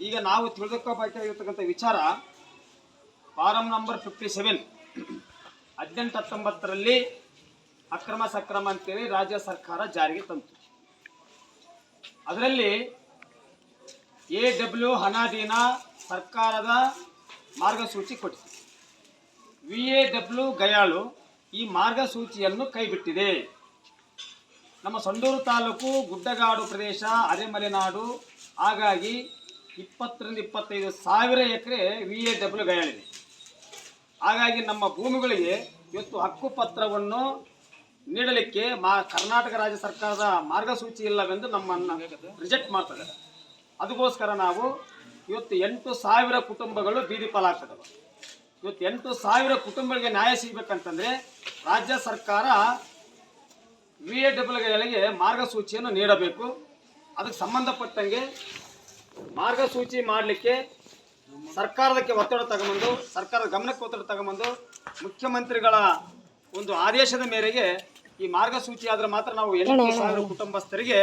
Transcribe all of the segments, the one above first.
ಈಗ ನಾವು ತಿಳಿದುಕೋಬೇಕಾಗಿರ್ತಕ್ಕಂಥ ವಿಚಾರ ಫಾರಂ ನಂಬರ್ 57 18-19ರಲ್ಲಿ ಅಕ್ರಮ ಸಕ್ರಮ ಅಂತೇಳಿ ರಾಜ್ಯ ಸರ್ಕಾರ ಜಾರಿಗೆ ತಂತು. ಅದರಲ್ಲಿ AW ಹಣಾಧೀನ ಸರ್ಕಾರದ ಮಾರ್ಗಸೂಚಿ ಕೊಟ್ಟಿದೆ. VAW ಗಯಾಳು ಈ ಮಾರ್ಗಸೂಚಿಯನ್ನು ಕೈಬಿಟ್ಟಿದೆ. ನಮ್ಮ ಸಂಡೂರು ತಾಲೂಕು ಗುಡ್ಡಗಾಡು ಪ್ರದೇಶ, ಅರೆಮಲೆನಾಡು, ಹಾಗಾಗಿ 20-25 ಸಾವಿರ ಎಕರೆ VAW ಗಯಾಳಿದೆ. ಹಾಗಾಗಿ ನಮ್ಮ ಭೂಮಿಗಳಿಗೆ ಇವತ್ತು ಹಕ್ಕುಪತ್ರವನ್ನು ನೀಡಲಿಕ್ಕೆ ಕರ್ನಾಟಕ ರಾಜ್ಯ ಸರ್ಕಾರದ ಮಾರ್ಗಸೂಚಿ ಇಲ್ಲವೆಂದು ನಮ್ಮನ್ನು ರಿಜೆಕ್ಟ್ ಮಾಡ್ತದೆ. ಅದಕ್ಕೋಸ್ಕರ ನಾವು ಇವತ್ತು 8,000 ಕುಟುಂಬಗಳು ಬೀದಿ ಪಾಲಾಗ್ತದವೆ. ಇವತ್ತು 8,000 ಕುಟುಂಬಗಳಿಗೆ ನ್ಯಾಯ ಸಿಗಬೇಕಂತಂದರೆ ರಾಜ್ಯ ಸರ್ಕಾರ VAWಗಳಿಗೆ ಮಾರ್ಗಸೂಚಿಯನ್ನು ನೀಡಬೇಕು. ಅದಕ್ಕೆ ಸಂಬಂಧಪಟ್ಟಂಗೆ ಮಾರ್ಗಸೂಚಿ ಮಾಡಲಿಕ್ಕೆ ಸರ್ಕಾರದಕ್ಕೆ ಒತ್ತಡ ತಗೊಂಬಂದು, ಸರ್ಕಾರದ ಗಮನಕ್ಕೆ ಒತ್ತಡ ತಗೊಂಬಂದು, ಮುಖ್ಯಮಂತ್ರಿಗಳ ಒಂದು ಆದೇಶದ ಮೇರೆಗೆ ಈ ಮಾರ್ಗಸೂಚಿ ಆದ್ರೆ ಮಾತ್ರ ನಾವು 8,000 ಕುಟುಂಬಸ್ಥರಿಗೆ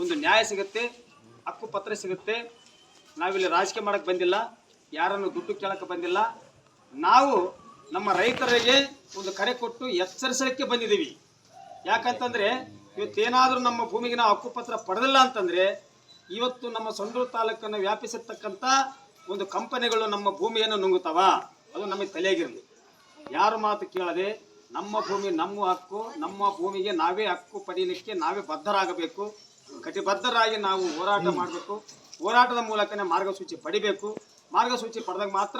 ಒಂದು ನ್ಯಾಯ ಸಿಗುತ್ತೆ, ಹಕ್ಕುಪತ್ರ ಸಿಗುತ್ತೆ. ನಾವಿಲ್ಲಿ ರಾಜಕೀಯ ಮಾಡೋಕ್ಕೆ ಬಂದಿಲ್ಲ, ಯಾರನ್ನು ದುಡ್ಡು ಕೇಳಕ್ಕೆ ಬಂದಿಲ್ಲ. ನಾವು ನಮ್ಮ ರೈತರಿಗೆ ಒಂದು ಕರೆ ಕೊಟ್ಟು ಎಚ್ಚರಿಸಲಿಕ್ಕೆ ಬಂದಿದ್ದೀವಿ. ಯಾಕಂತಂದರೆ ಇವತ್ತೇನಾದರೂ ನಮ್ಮ ಭೂಮಿಗೆ ನಾವು ಹಕ್ಕುಪತ್ರ ಪಡೆದಿಲ್ಲ ಅಂತಂದರೆ ಇವತ್ತು ನಮ್ಮ ಸಂಡೂರು ತಾಲೂಕನ್ನು ವ್ಯಾಪಿಸಿರ್ತಕ್ಕಂಥ ಒಂದು ಕಂಪನಿಗಳು ನಮ್ಮ ಭೂಮಿಯನ್ನು ನುಂಗುತ್ತವ. ಅದು ನಮಗೆ ತಲೆಯಾಗಿರಲಿ. ಯಾರ ಮಾತು ಕೇಳದೆ ನಮ್ಮ ಭೂಮಿ ನಮ್ಮ ಹಕ್ಕು, ನಮ್ಮ ಭೂಮಿಗೆ ನಾವೇ ಹಕ್ಕು ಪಡೀಲಿಕ್ಕೆ ನಾವೇ ಬದ್ಧರಾಗಬೇಕು. ಕಟಿಬದ್ಧರಾಗಿ ನಾವು ಹೋರಾಟ ಮಾಡಬೇಕು. ಹೋರಾಟದ ಮೂಲಕನೇ ಮಾರ್ಗಸೂಚಿ ಪಡಿಬೇಕು. ಮಾರ್ಗಸೂಚಿ ಪಡೆದಾಗ ಮಾತ್ರ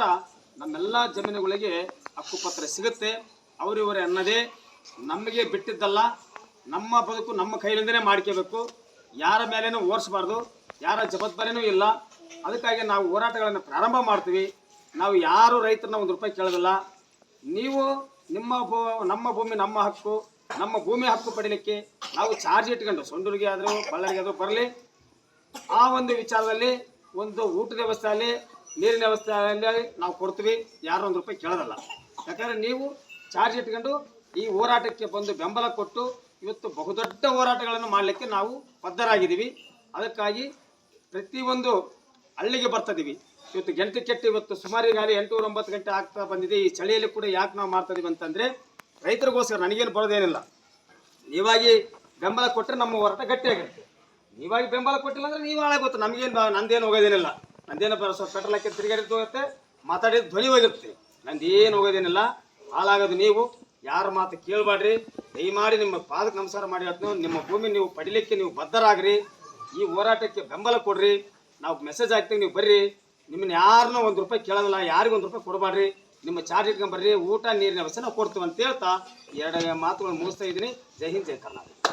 ನಮ್ಮೆಲ್ಲ ಜಮೀನುಗಳಿಗೆ ಹಕ್ಕುಪತ್ರ ಸಿಗುತ್ತೆ. ಅವರಿವರೇ ಅನ್ನದೇ ನಮಗೆ ಬಿಟ್ಟಿದ್ದಲ್ಲ, ನಮ್ಮ ಬದುಕು ನಮ್ಮ ಕೈಲಿಂದನೇ ಮಾಡ್ಕೋಬೇಕು. ಯಾರ ಮೇಲೇನೂ ಓಡಿಸಬಾರ್ದು, ಯಾರ ಜವಾಬ್ದಾರಿನೂ ಇಲ್ಲ. ಅದಕ್ಕಾಗಿ ನಾವು ಹೋರಾಟಗಳನ್ನು ಪ್ರಾರಂಭ ಮಾಡ್ತೀವಿ. ನಾವು ಯಾರು ರೈತರನ್ನ ₹1 ಕೇಳೋದಿಲ್ಲ. ನೀವು ನಮ್ಮ ಭೂಮಿ ನಮ್ಮ ಹಕ್ಕು, ನಮ್ಮ ಭೂಮಿ ಹಕ್ಕು ಪಡೀಲಿಕ್ಕೆ ನಾವು ಚಾರ್ಜ್ ಇಟ್ಕೊಂಡು ಸೊಂಡೂರಿಗೆ ಆದರೂ ಬಳ್ಳಾರಿಗೆ ಆದರೂ ಬರಲಿ, ಆ ಒಂದು ವಿಚಾರದಲ್ಲಿ ಒಂದು ಊಟದ ವ್ಯವಸ್ಥೆಯಲ್ಲಿ, ನೀರಿನ ವ್ಯವಸ್ಥೆಯಲ್ಲಿ ನಾವು ಕೊಡ್ತೀವಿ. ಯಾರು ₹1 ಕೇಳೋದಲ್ಲ. ಯಾಕಂದರೆ ನೀವು ಚಾರ್ಜ್ ಇಟ್ಕೊಂಡು ಈ ಹೋರಾಟಕ್ಕೆ ಬಂದು ಬೆಂಬಲ ಕೊಟ್ಟು ಇವತ್ತು ಬಹುದೊಡ್ಡ ಹೋರಾಟಗಳನ್ನು ಮಾಡಲಿಕ್ಕೆ ನಾವು ಬದ್ಧರಾಗಿದ್ದೀವಿ. ಅದಕ್ಕಾಗಿ ಪ್ರತಿಯೊಂದು ಹಳ್ಳಿಗೆ ಬರ್ತಿದ್ದೀವಿ. ಇವತ್ತು ಗಂಟೆ ಕೆಟ್ಟು ಇವತ್ತು ಸುಮಾರು ಈಗಾಗಲೇ 8-9 ಗಂಟೆ ಆಗ್ತಾ ಬಂದಿದೆ. ಈ ಚಳಿಯಲ್ಲಿ ಕೂಡ ಯಾಕೆ ನಾವು ಮಾಡ್ತಾಯಿದ್ದೀವಿ ಅಂತಂದರೆ ರೈತರಿಗೋಸ್ಕರ. ನನಗೇನು ಬರೋದೇನಿಲ್ಲ. ನೀವಾಗಿ ಬೆಂಬಲ ಕೊಟ್ಟರೆ ನಮ್ಮ ಹೋರಾಟ ಗಟ್ಟಿಯಾಗುತ್ತೆ. ನೀವಾಗಿ ಬೆಂಬಲ ಕೊಟ್ಟಿಲ್ಲ ಅಂದರೆ ನೀವು ಹಾಳಾಗುತ್ತೆ. ನಮಗೇನು ನಂದೇನು ಹೋಗೋದೇನಿಲ್ಲ. ನಂದೇನು ಪೆಟ್ರೋಲ್ ಹಾಕಿ ತಿರುಗಾಡಿದ್ದು ಹೋಗುತ್ತೆ, ಮಾತಾಡಿದ್ದು ಧ್ವನಿ ಹೋಗಿರುತ್ತೆ. ನಂದೇನು ಹೋಗೋದೇನಿಲ್ಲ. ಹಾಳಾಗೋದು ನೀವು. ಯಾರ ಮಾತು ಕೇಳಬೇಡ್ರಿ. ದಯಮಾಡಿ ನಿಮ್ಮ ಪಾದಕ್ಕೆ ನಮಸ್ಕಾರ ಮಾಡಿ ಹೇಳ್ತೀನಿ. ನಿಮ್ಮ ಭೂಮಿ ನೀವು ಪಡಿಲಿಕ್ಕೆ ನೀವು ಬದ್ಧರಾಗ್ರಿ. ಈ ಹೋರಾಟಕ್ಕೆ ಬೆಂಬಲ ಕೊಡ್ರಿ. ನಾವು ಮೆಸೇಜ್ ಹಾಕ್ತೀವಿ, ನೀವು ಬರ್ರಿ. ನಿಮ್ಮನ್ನ ಯಾರನ್ನೂ ₹1 ಕೇಳೋದಿಲ್ಲ. ಯಾರಿಗೂ ₹1 ಕೊಡಬೇಡ್ರಿ. ನಿಮ್ಮ ಚಾರ್ಜ್ ಇಟ್ಕೊಂಡ್ಬರ್ರಿ. ಊಟ ನೀರಿನ ವ್ಯವಸ್ಥೆ ನಾವು ಕೊಡ್ತೀವಿ ಅಂತ ಹೇಳ್ತಾ 2 ಮಾತುಗಳನ್ನು ಮುಗಿಸ್ತಾ ಇದ್ದೀನಿ. ಜೈ ಹಿಂದ್, ಜೈ ಕರ್ನಾಟಕ.